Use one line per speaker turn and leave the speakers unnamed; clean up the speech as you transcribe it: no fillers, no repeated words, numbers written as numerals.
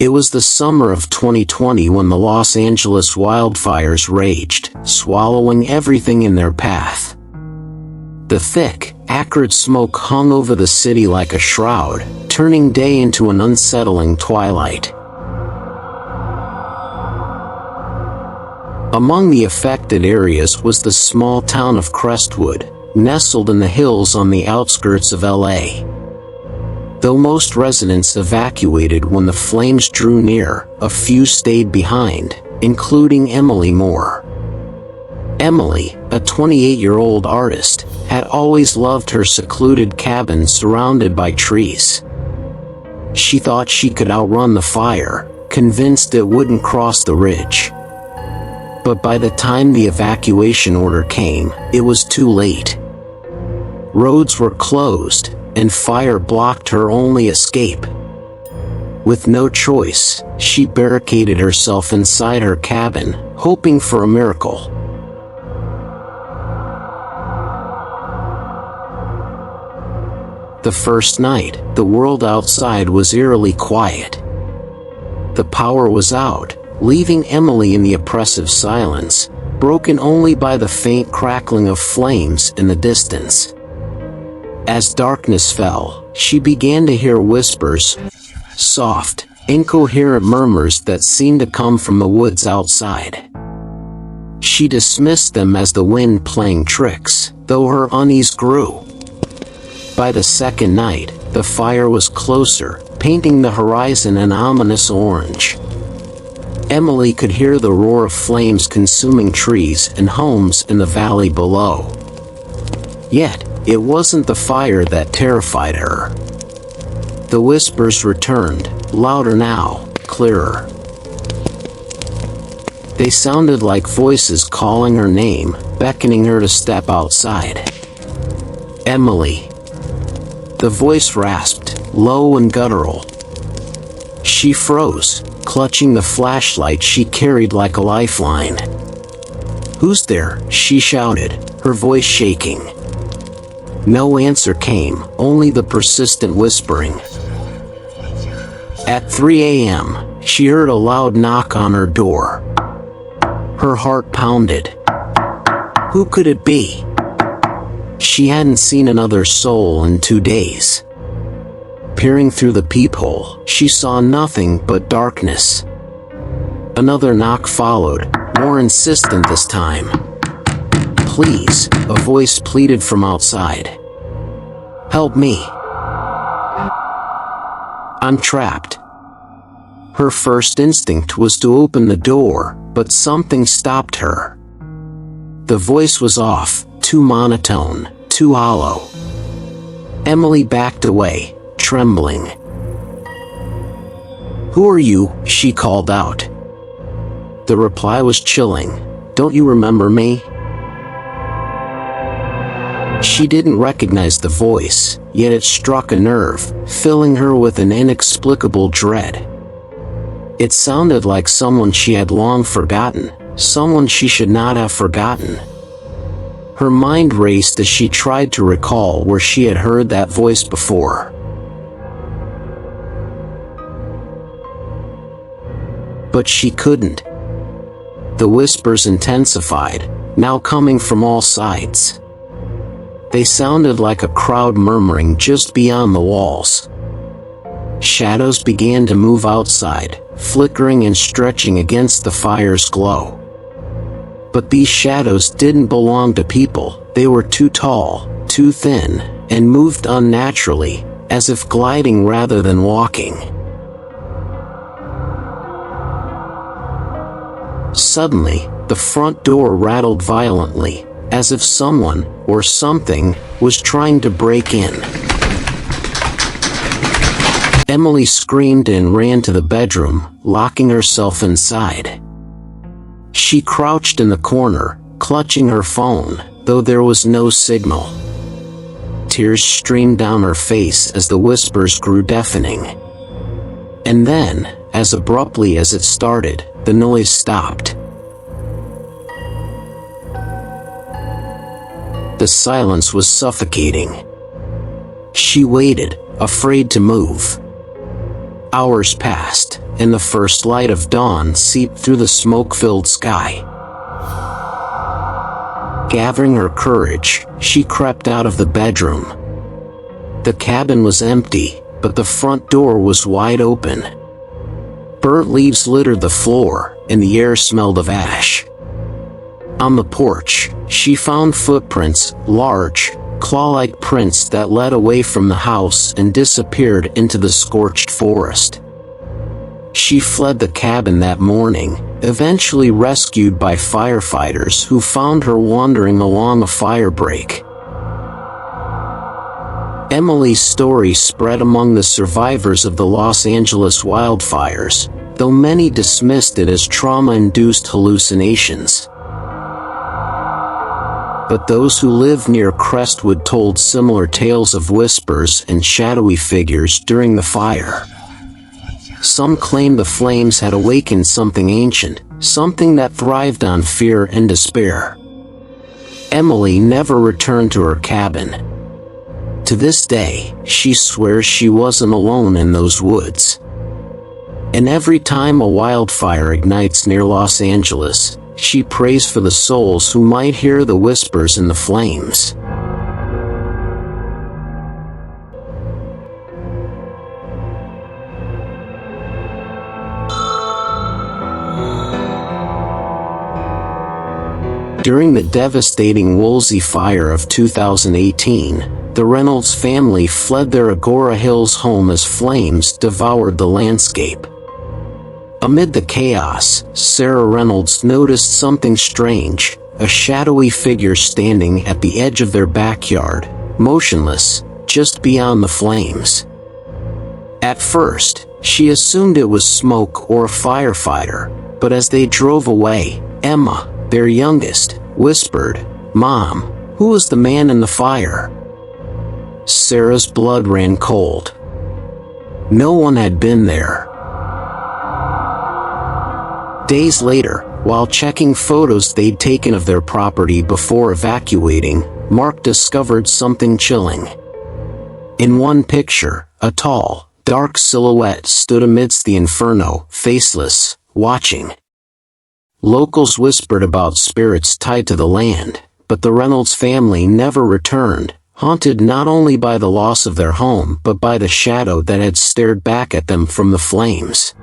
It was the summer of 2020 when the Los Angeles wildfires raged, swallowing everything in their path. The thick, acrid smoke hung over the city like a shroud, turning day into an unsettling twilight. Among the affected areas was the small town of Crestwood, nestled in the hills on the outskirts of LA. Though most residents evacuated when the flames drew near, a few stayed behind, including Emily Moore. Emily, a 28-year-old artist, had always loved her secluded cabin surrounded by trees. She thought she could outrun the fire, convinced it wouldn't cross the ridge. But by the time the evacuation order came, it was too late. Roads were closed, and fire blocked her only escape. With no choice, she barricaded herself inside her cabin, hoping for a miracle. The first night, the world outside was eerily quiet. The power was out, leaving Emily in the oppressive silence, broken only by the faint crackling of flames in the distance. As darkness fell, she began to hear whispers, soft, incoherent murmurs that seemed to come from the woods outside. She dismissed them as the wind playing tricks, though her unease grew. By the second night, the fire was closer, painting the horizon an ominous orange. Emily could hear the roar of flames consuming trees and homes in the valley below. Yet, it wasn't the fire that terrified her. The whispers returned, louder now, clearer. They sounded like voices calling her name, beckoning her to step outside. Emily. The voice rasped, low and guttural. She froze, clutching the flashlight she carried like a lifeline. "Who's there?" she shouted, her voice shaking. No answer came, only the persistent whispering. At 3 a.m., she heard a loud knock on her door. Her heart pounded. Who could it be? She hadn't seen another soul in 2 days. Peering through the peephole, she saw nothing but darkness. Another knock followed, more insistent this time. "Please," a voice pleaded from outside. "Help me. I'm trapped." Her first instinct was to open the door, but something stopped her. The voice was off, too monotone, too hollow. Emily backed away, trembling. "Who are you?" she called out. The reply was chilling. "Don't you remember me?" She didn't recognize the voice, yet it struck a nerve, filling her with an inexplicable dread. It sounded like someone she had long forgotten, someone she should not have forgotten. Her mind raced as she tried to recall where she had heard that voice before. But she couldn't. The whispers intensified, now coming from all sides. They sounded like a crowd murmuring just beyond the walls. Shadows began to move outside, flickering and stretching against the fire's glow. But these shadows didn't belong to people. They were too tall, too thin, and moved unnaturally, as if gliding rather than walking. Suddenly, the front door rattled violently, as if someone, or something, was trying to break in. Emily screamed and ran to the bedroom, locking herself inside. She crouched in the corner, clutching her phone, though there was no signal. Tears streamed down her face as the whispers grew deafening. And then, as abruptly as it started, the noise stopped. The silence was suffocating. She waited, afraid to move. Hours passed, and the first light of dawn seeped through the smoke-filled sky. Gathering her courage, she crept out of the bedroom. The cabin was empty, but the front door was wide open. Burnt leaves littered the floor, and the air smelled of ash. On the porch, she found footprints, large, claw-like prints that led away from the house and disappeared into the scorched forest. She fled the cabin that morning, eventually rescued by firefighters who found her wandering along a firebreak. Emily's story spread among the survivors of the Los Angeles wildfires, though many dismissed it as trauma-induced hallucinations. But those who lived near Crestwood told similar tales of whispers and shadowy figures during the fire. Some claimed the flames had awakened something ancient, something that thrived on fear and despair. Emily never returned to her cabin. To this day, she swears she wasn't alone in those woods. And every time a wildfire ignites near Los Angeles, she prays for the souls who might hear the whispers in the flames. During the devastating Woolsey Fire of 2018, the Reynolds family fled their Agora Hills home as flames devoured the landscape. Amid the chaos, Sarah Reynolds noticed something strange, a shadowy figure standing at the edge of their backyard, motionless, just beyond the flames. At first, she assumed it was smoke or a firefighter, but as they drove away, Emma, their youngest, whispered, "Mom, who was the man in the fire?" Sarah's blood ran cold. No one had been there. Days later, while checking photos they'd taken of their property before evacuating, Mark discovered something chilling. In one picture, a tall, dark silhouette stood amidst the inferno, faceless, watching. Locals whispered about spirits tied to the land, but the Reynolds family never returned, haunted not only by the loss of their home but by the shadow that had stared back at them from the flames.